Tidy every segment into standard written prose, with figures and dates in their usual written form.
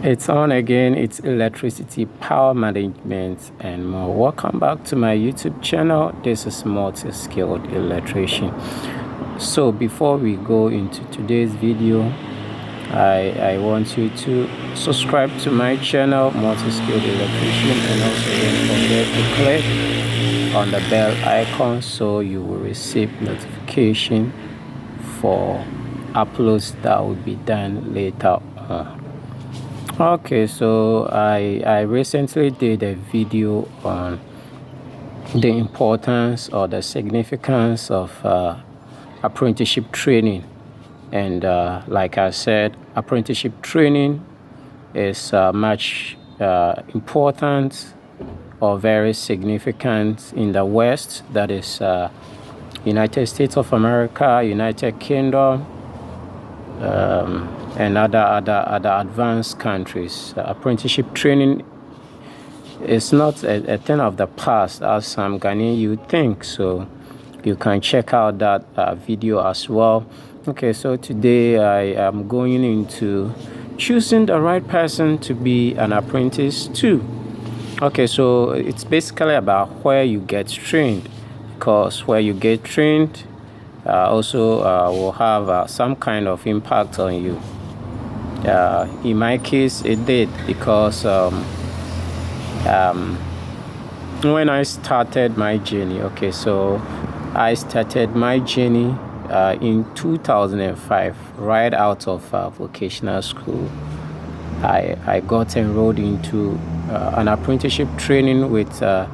It's on again. It's electricity, power management, and more. Welcome back to my YouTube channel. This is multi-skilled electrician. So before we go into today's video, I want you to subscribe to my channel, multi-skilled electrician, and also don't forget to click on the bell icon so you will receive notification for uploads that will be done later on. Okay, so I recently did a video on the importance or the significance of apprenticeship training, and like I said, apprenticeship training is much important or very significant in the West, that is United States of America, United Kingdom, and other advanced countries. Apprenticeship training is not a thing of the past as some Ghanaian you think, so you can check out that video as well. Okay, so today I am going into choosing the right person to be an apprentice to. Okay, so it's basically about where you get trained, because where you get trained also will have some kind of impact on you. In my case, it did, because when I started my journey, okay, so I started my journey in 2005, right out of vocational school. I got enrolled into an apprenticeship training with a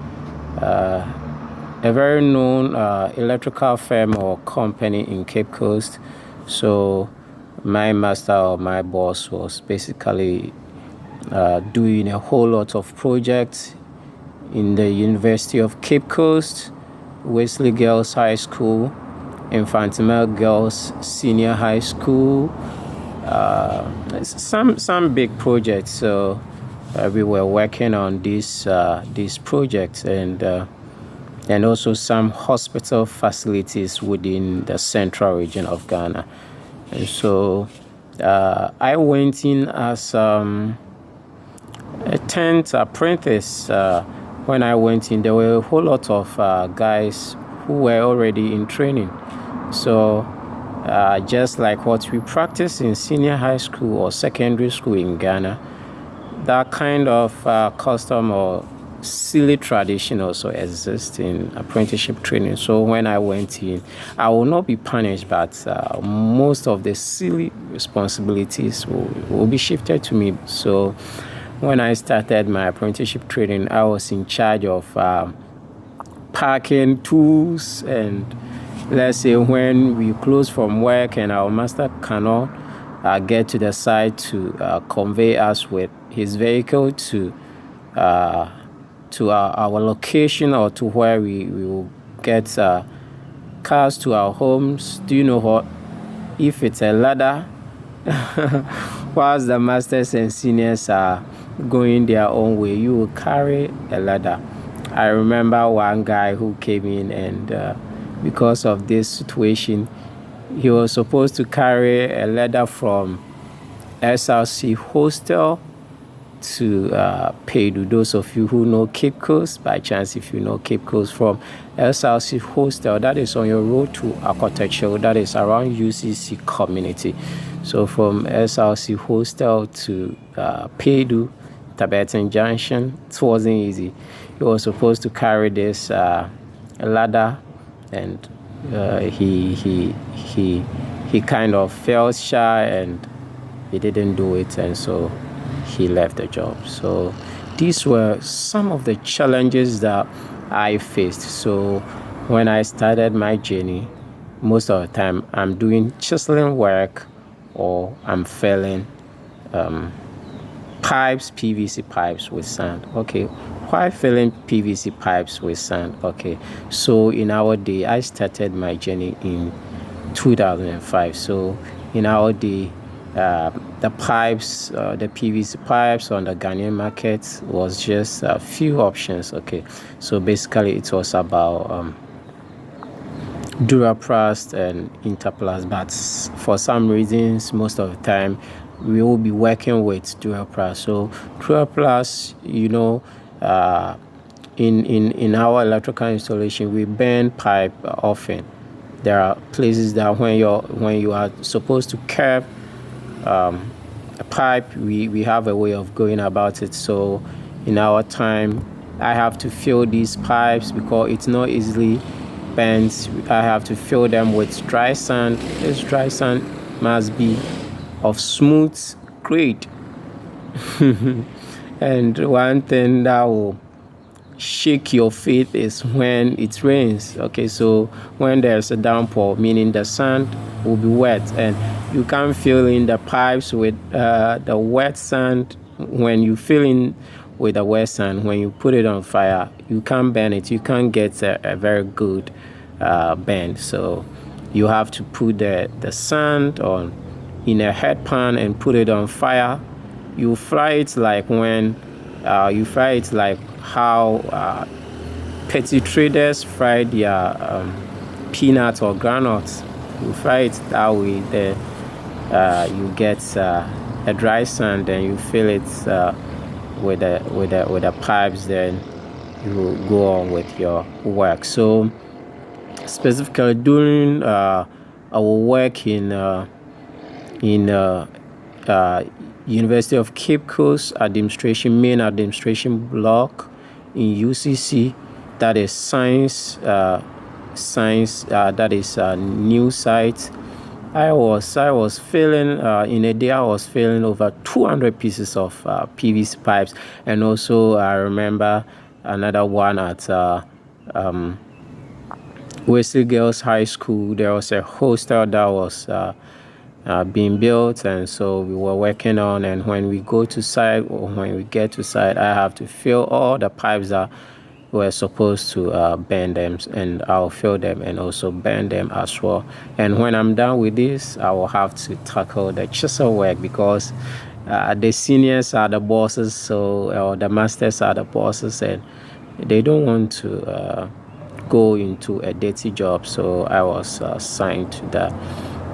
very known electrical firm or company in Cape Coast. So my master or my boss was basically doing a whole lot of projects in the University of Cape Coast, Wesley Girls High School, Infantimel Girls Senior High School, some big projects. So we were working on these projects, and also some hospital facilities within the central region of Ghana. And so I went in as a 10th apprentice. When I went in, there were a whole lot of guys who were already in training. So just like what we practice in senior high school or secondary school in Ghana, that kind of custom or silly tradition also exists in apprenticeship training. So when I went in, I will not be punished, but most of the silly responsibilities will be shifted to me. So when I started my apprenticeship training, I was in charge of packing tools, and let's say when we close from work and our master cannot get to the site to convey us with his vehicle to our location, or to where we will get cars to our homes. Do you know what? If it's a ladder, whilst the masters and seniors are going their own way, you will carry a ladder. I remember one guy who came in, and because of this situation, he was supposed to carry a ladder from SRC hostel to Pedu. Those of you who know Cape Coast, by chance, if you know Cape Coast, from SRC hostel, that is on your road to architecture, that is around UCC community. So from SRC hostel to Pedu, Tibetan Junction, it wasn't easy. He was supposed to carry this ladder, and he kind of felt shy and he didn't do it, and so he left the job. So these were some of the challenges that I faced. So when I started my journey, most of the time I'm doing chiseling work, or I'm filling pipes, PVC pipes with sand. Okay, why filling PVC pipes with sand? Okay, so in our day, I started my journey in 2005. So in our day, the pipes, the PVC pipes on the Ghanaian market was just a few options. Okay, so basically it was about Duraplast and Interplast, but for some reasons, most of the time we will be working with Dual Plus. So Dual Plus, in our electrical installation, we burn pipe often. There are places that when you are supposed to curb a pipe, we have a way of going about it. So in our time, I have to fill these pipes because it's not easily bent. I have to fill them with dry sand. This dry sand must be of smooth grade. And one thing that will shake your faith is when it rains. Okay, so when there's a downpour, meaning the sand will be wet and you can't fill in the pipes with the wet sand. When you fill in with the wet sand, when you put it on fire, you can't burn it. You can't get a very good burn. So you have to put the sand on in a head pan and put it on fire. You fry it like how petty traders fry their peanuts or granules. You fry it that way, then you get a dry sand, and you fill it with the pipes. Then you go on with your work. So specifically during our work in University of Cape Coast main administration block in UCC, that is science, that is a new site. I was filling in a day. I was filling over 200 pieces of PVC pipes, and also I remember another one at Wesley Girls High School. There was a hostel that was being built, and so we were working on. And when we go to site, or when we get to site, I have to fill all the pipes that were supposed to burn them, and I'll fill them and also burn them as well. And when I'm done with this, I will have to tackle the chisel work, because the seniors are the bosses, or the masters are the bosses, and they don't want to go into a dirty job. So I was assigned to that.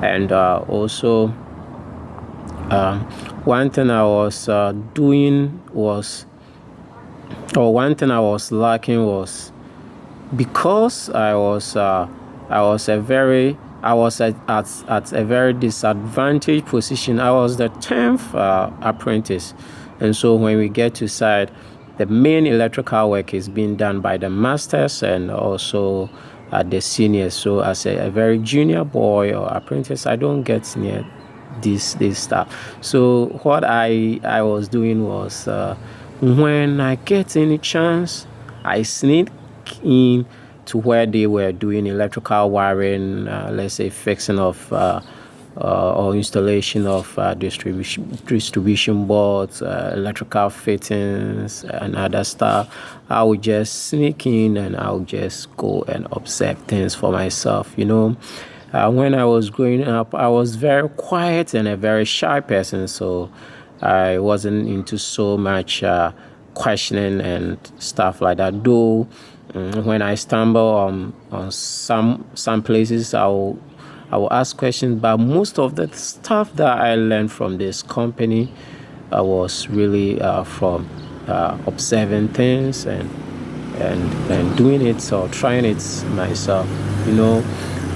And also one thing I was lacking was, because I was at a very disadvantaged position. I was the 10th apprentice, and so when we get to site, the main electrical work is being done by the masters and also the seniors. So as a very junior boy or apprentice, I don't get near this stuff. So what I was doing was, when I get any chance, I sneak in to where they were doing electrical wiring, let's say fixing of or installation of distribution boards, electrical fittings, and other stuff. I would just sneak in and I would just go and observe things for myself. When I was growing up, I was very quiet and a very shy person, so I wasn't into so much questioning and stuff like that. Though when I stumble on some places, I will ask questions, but most of the stuff that I learned from this company was really from observing things and doing it or trying it myself.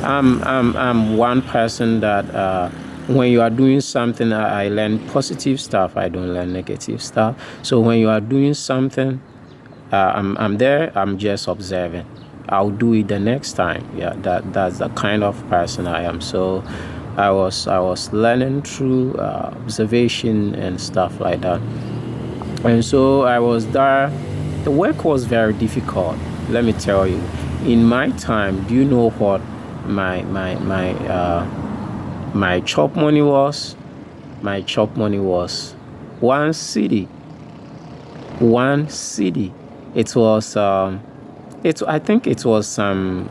I'm one person that when you are doing something, I learn positive stuff. I don't learn negative stuff. So when you are doing something, I'm there. I'm just observing. I'll do it the next time. Yeah, that's the kind of person I am. So I was learning through observation and stuff like that. And so I was there. The work was very difficult. Let me tell you. In my time, do you know what my chop money was? My chop money was 1 cedi. 1 cedi. It was I think it was something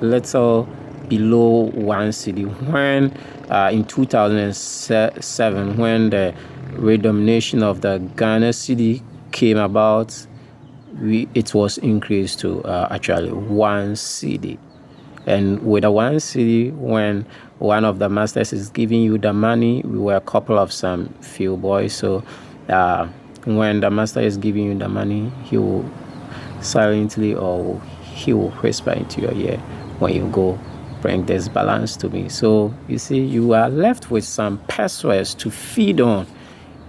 little below 1 cedi when in 2007, when the redenomination of the Ghana cedi came about. It was increased to actually 1 cedi. And with a 1 cedi, when one of the masters is giving you the money. We were a couple of some few boys, so when the master is giving you the money, he will silently, or he will whisper into your ear, when you go, bring this balance to me. So you see, you are left with some pesos to feed on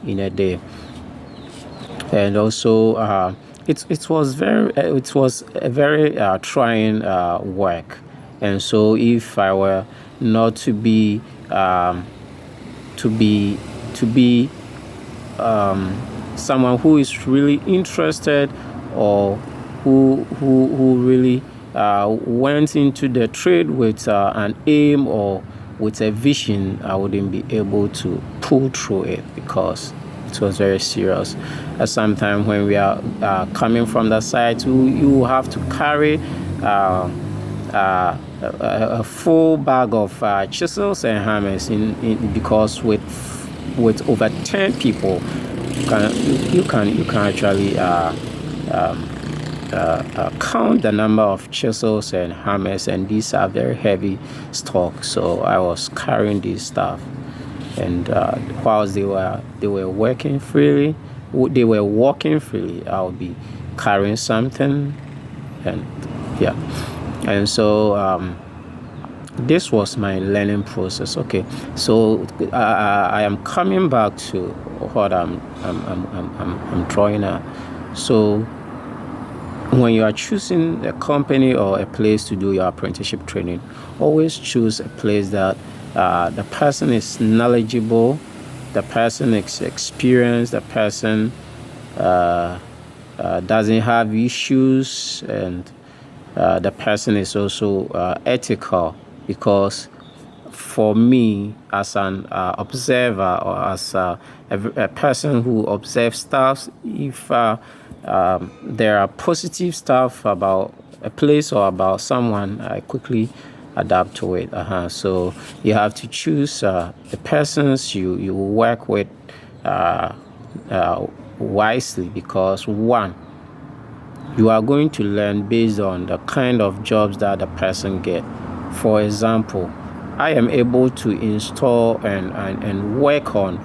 in a day. And also it was a very trying work. And so if I were not to be someone who is really interested, or who really went into the trade with an aim or with a vision, I wouldn't be able to pull through it, because it was very serious. Sometimes when we are coming from the site, you have to carry a full bag of chisels and hammers because with over 10 people, you can actually count the number of chisels and hammers, and these are very heavy stock. So I was carrying this stuff, and whilst they were working freely, they were walking freely, I'll be carrying something, and yeah. And so this was my learning process. Okay, so I am coming back to what I'm drawing at. So when you are choosing a company or a place to do your apprenticeship training, always choose a place that the person is knowledgeable, the person is experienced, the person doesn't have issues, and the person is also ethical. Because for me, as an observer, or as a person who observes stuff, if there are positive stuff about a place or about someone, I quickly adapt to it. So you have to choose the persons you work with wisely, because one, you are going to learn based on the kind of jobs that the person get. For example, I am able to install and work on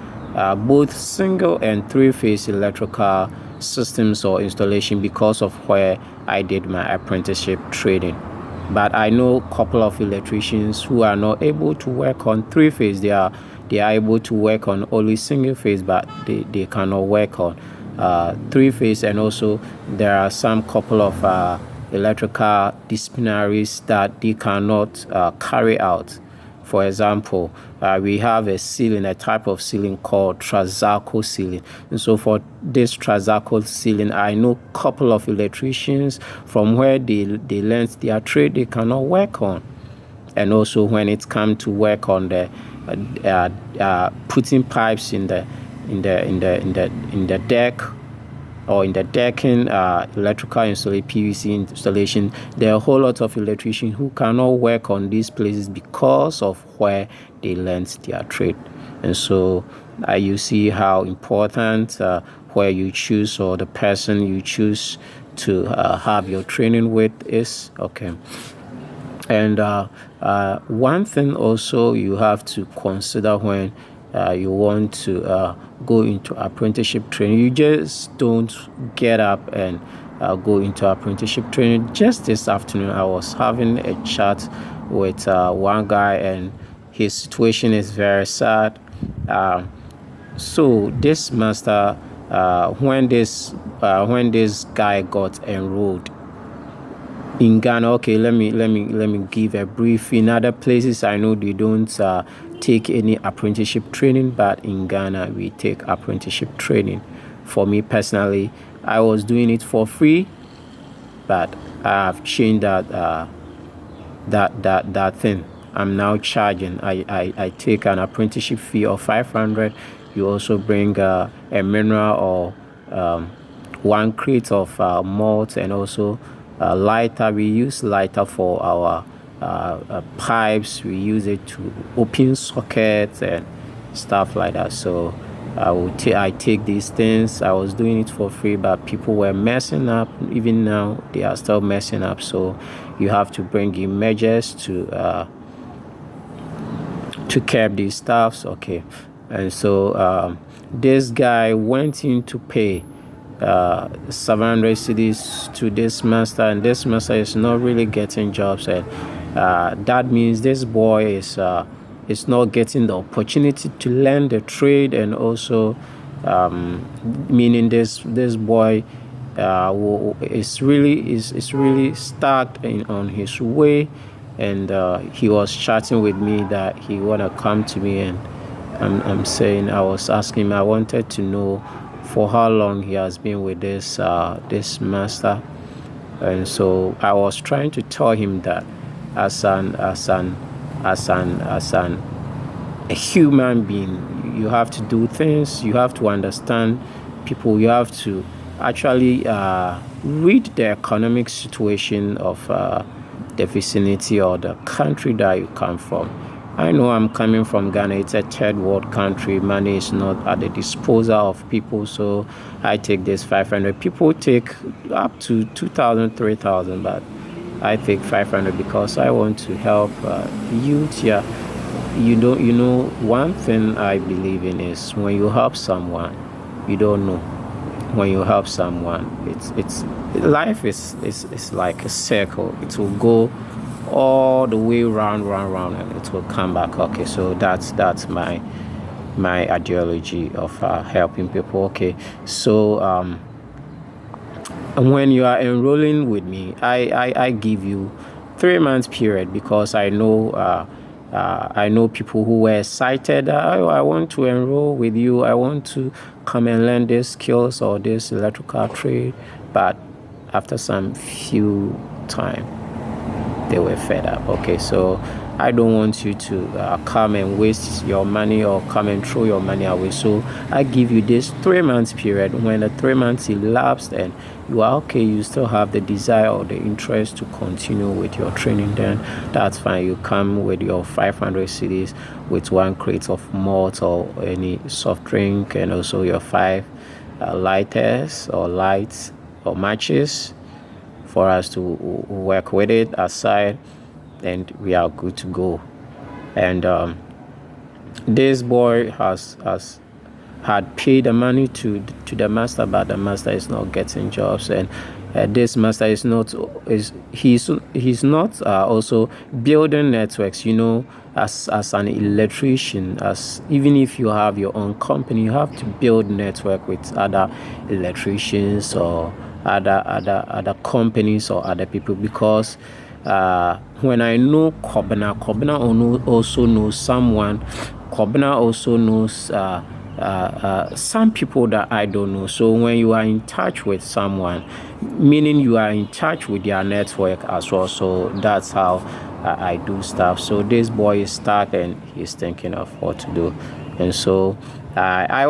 both single and three-phase electrical systems or installation because of where I did my apprenticeship training. But I know a couple of electricians who are not able to work on three-phase. They are able to work on only single-phase, but they cannot work on three-phase. And also there are some couple of electrical disciplinaries that they cannot carry out. For example, we have a type of ceiling called tricycle ceiling. And so for this tricycle ceiling, I know a couple of electricians from where they learned their trade, they cannot work on. And also when it comes to work on the putting pipes in the deck, or in the decking, electrical installation, PVC installation, there are a whole lot of electricians who cannot work on these places because of where they learned their trade. And so you see how important where you choose, or the person you choose to have your training with is. Okay. And one thing also you have to consider when you want to go into apprenticeship training, you just don't get up and go into apprenticeship training. Just this afternoon, I was having a chat with one guy, and his situation is very sad. So this master, when this guy got enrolled in Ghana, okay, let me give a brief. In other places, I know they don't take any apprenticeship training, but in Ghana we take apprenticeship training. For me personally, I was doing it for free, but I have changed that thing. I'm now charging. I take an apprenticeship fee of 500. You also bring a mineral or 1 crate of malt, and also lighter. We use lighter for our pipes. We use it to open sockets and stuff like that. So I take these things. I was doing it for free, but people were messing up. Even now, they are still messing up. So you have to bring in measures to took care of these staffs. Okay, and so this guy went in to pay 700 cedis to this master, and this master is not really getting jobs, and that means this boy is not getting the opportunity to learn the trade, and also meaning this boy is really stuck on his way. And he was chatting with me that he wanna come to me, and I'm saying, I was asking him, I wanted to know for how long he has been with this master. And so I was trying to tell him that as a human being, you have to do things, you have to understand people, you have to actually read the economic situation of the vicinity or the country that you come from. I know I'm coming from Ghana. It's a third world country. Money is not at the disposal of people, so I take this 500. People take up to 2,000, 3,000, but I take 500 because I want to help youth here. You know, one thing I believe in is when you help someone, you don't know. When you help someone, it's life is like a circle. It will go all the way round, and it will come back. Okay, so that's my ideology of helping people. Okay, so when you are enrolling with me, I give you 3 months period, because I know people who were excited. I want to enroll with you. I want to come and learn these skills or this electrical trade. But after some few time, they were fed up. Okay, so I don't want you to come and waste your money or come and throw your money away. So I give you this 3 months period. When the 3 months elapsed and you are okay, you still have the desire or the interest to continue with your training, then that's fine. You come with your 500 cedis with 1 crate of malt or any soft drink, and also your 5 lighters or lights or matches for us to work with it aside, and we are good to go. And this boy had paid the money to the master, but the master is not getting jobs, and this master is not also building networks. You know, as an electrician, as even if you have your own company, you have to build network with other electricians or other companies or other people, because when I know Kobna also knows someone. Kobna also knows some people that I don't know. So when you are in touch with someone, meaning you are in touch with their network as well. So that's how I do stuff. So this boy is stuck and he's thinking of what to do. And so I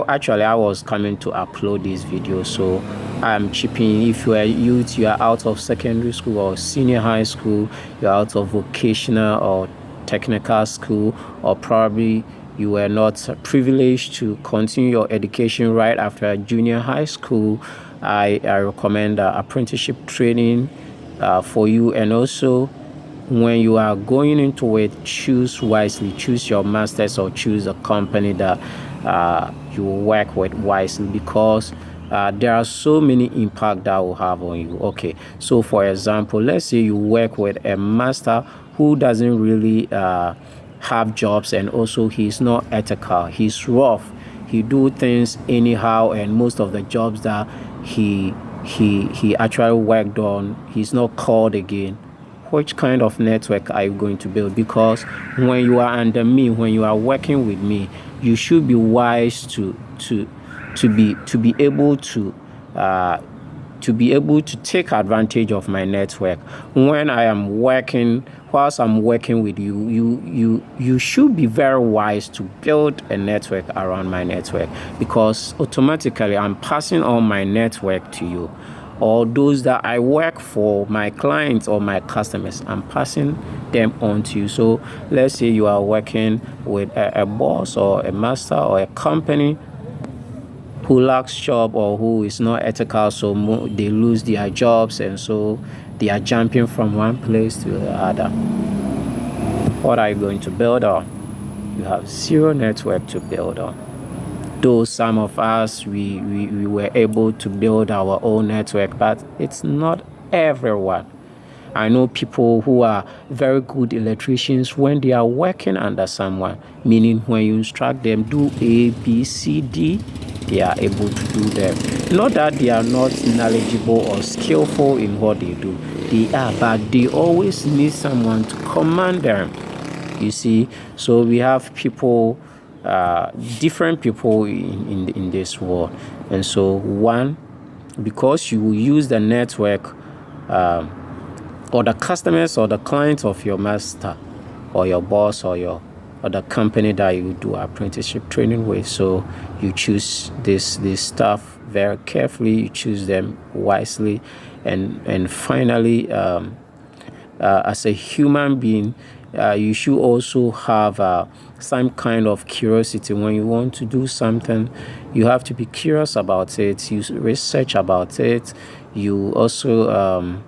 was coming to upload this video, so I'm chipping. If you are youth, you are out of secondary school or senior high school, you're out of vocational or technical school, or probably you were not privileged to continue your education right after junior high school, I recommend apprenticeship training for you. And also, when you are going into it, choose wisely. Choose your masters or choose a company that you will work with wisely, because there are so many impact that will have on you. Okay, so for example, let's say you work with a master who doesn't really have jobs, and also he's not ethical, he's rough, he do things anyhow, and most of the jobs that he actually worked on, he's not called again. Which kind of network are you going to build? Because when you are under me, when you are working with me, you should be wise to be able to take advantage of my network. When I am working, whilst I'm working with you, you should be very wise to build a network around my network, because automatically I'm passing on my network to you, or those that I work for, my clients or my customers, I'm passing them on to you. So let's say you are working with a boss or a master or a company who lacks job or who is not ethical, so they lose their jobs, and so they are jumping from one place to the other. What are you going to build on? you have zero network to build on. Though some of us, we were able to build our own network, but it's not everyone. I know people who are very good electricians when they are working under someone, meaning when you instruct them, do A, B, C, D, they are able to do them. Not that they are not knowledgeable or skillful in what they do. They are, but they always need someone to command them. You see, so we have people, different people in this world. And so one, because you will use the network, or the customers or the clients of your master or your boss or the company that you do apprenticeship training with. So you choose this stuff very carefully, you choose them wisely, and finally, as a human being, you should also have some kind of curiosity. When you want to do something, you have to be curious about it. You research about it. You also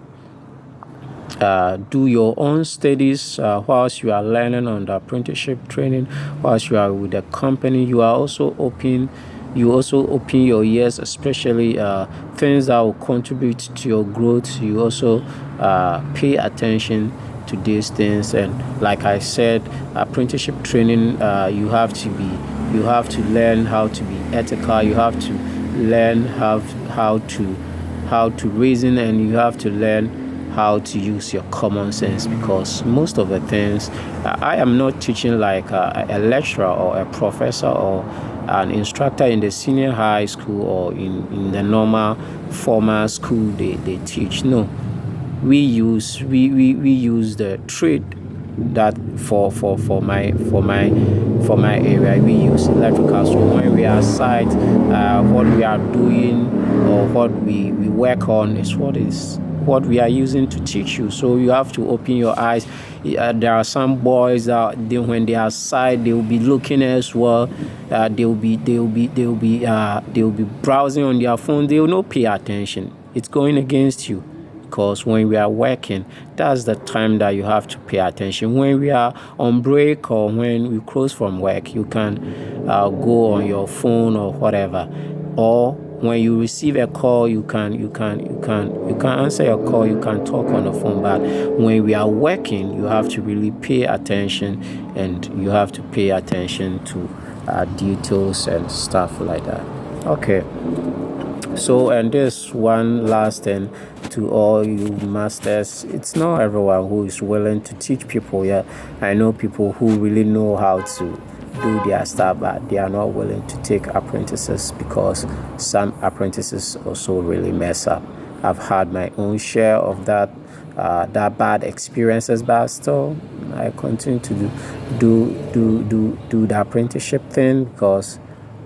do your own studies whilst you are learning on the apprenticeship training. Whilst you are with the company, you are also open. You also open your ears, especially things that will contribute to your growth. You also pay attention to these things. And like I said, apprenticeship training, you have to learn how to be ethical. You have to learn how to reason, and you have to learn how to use your common sense, because most of the things, I am not teaching like a lecturer or a professor or an instructor in the senior high school or in the normal formal school they teach. No, we use the trade that for my area, we use electrical. So when we are site, what we are doing or what we work on is what we are using to teach you. So you have to open your eyes. There are some boys that when they are side, they will be looking as well. They will be browsing on their phone. They will not pay attention. It's going against you. Because when we are working, that's the time that you have to pay attention. When we are on break or when we close from work, you can go on your phone or whatever. Or when you receive a call, you can answer your call. You can talk on the phone. But when we are working, you have to really pay attention, and you have to pay attention to details and stuff like that. Okay. So, and this one last thing to all you masters, it's not everyone who is willing to teach people. Yeah, I know people who really know how to do their stuff, but they are not willing to take apprentices because some apprentices also really mess up. I've had my own share of that bad experiences, but still I continue to do the apprenticeship thing, because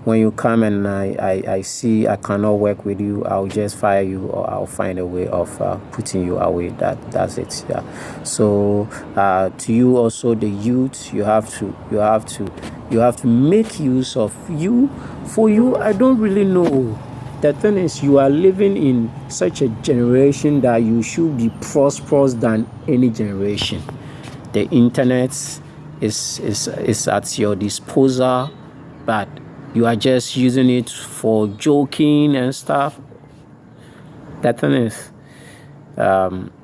when you come and I see I cannot work with you, I'll just fire you, or I'll find a way of putting you away. That's it. Yeah. So to you also, the youth, you have to make use of you. For you, I don't really know. The thing is, you are living in such a generation that you should be prosperous than any generation. The internet is at your disposal, but you are just using it for joking and stuff. The thing is,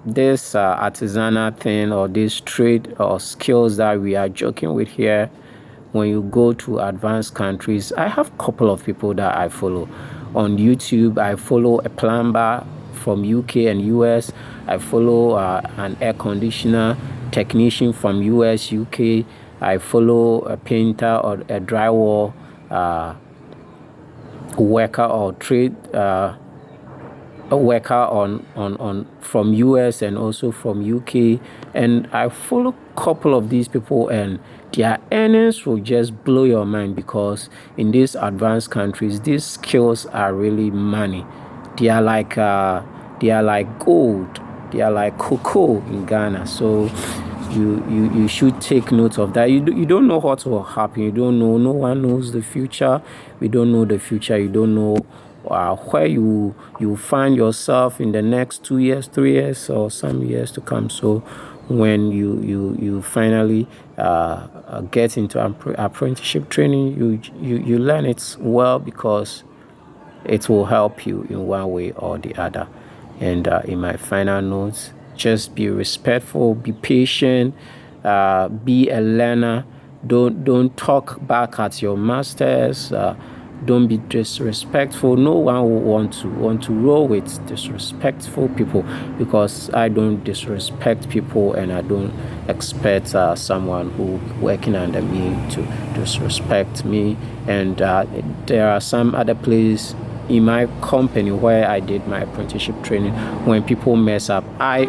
this artisanal thing or this trade or skills that we are joking with here, when you go to advanced countries, I have a couple of people that I follow on YouTube. I follow a plumber from UK and US. I follow an air conditioner technician from US, UK. I follow a painter or a drywall worker or trade a worker on from US and also from UK, and I follow a couple of these people, and their earnings will just blow your mind, because in these advanced countries, these skills are really money. They are like gold. They are like cocoa in Ghana. So you should take note of that. You don't know what will happen. You don't know. No one knows the future. We don't know the future. You don't know where you find yourself in the next 2 years, 3 years, or some years to come. So when you finally get into apprenticeship training, you learn it well, because it will help you in one way or the other. And in my final notes, just be respectful, be patient, be a learner. Don't talk back at your masters. Don't be disrespectful. No one will want to roll with disrespectful people, because I don't disrespect people, and I don't expect someone who working under me to disrespect me. And there are some other places in my company where I did my apprenticeship training. When people mess up,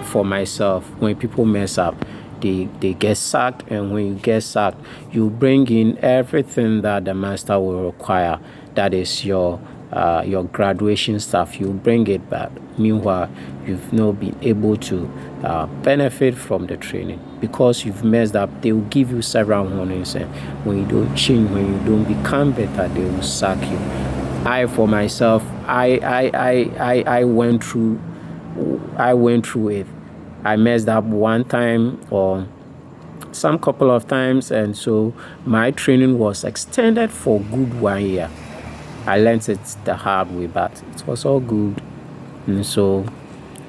for myself, when people mess up, they get sacked. And when you get sacked, you bring in everything that the master will require. That is your graduation stuff. You bring it back. Meanwhile, you've not been able to benefit from the training, because you've messed up. They will give you several warnings, and when you don't change, when you don't become better, they will sack you. For myself, I went through it. I messed up one time, or some couple of times, and so my training was extended for good 1 year. I learned it the hard way, but it was all good. And so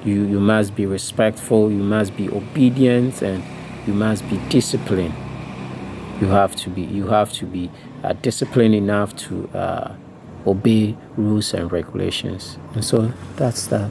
you must be respectful, you must be obedient, and you must be disciplined. You have to be disciplined enough to obey rules and regulations. And so that's that.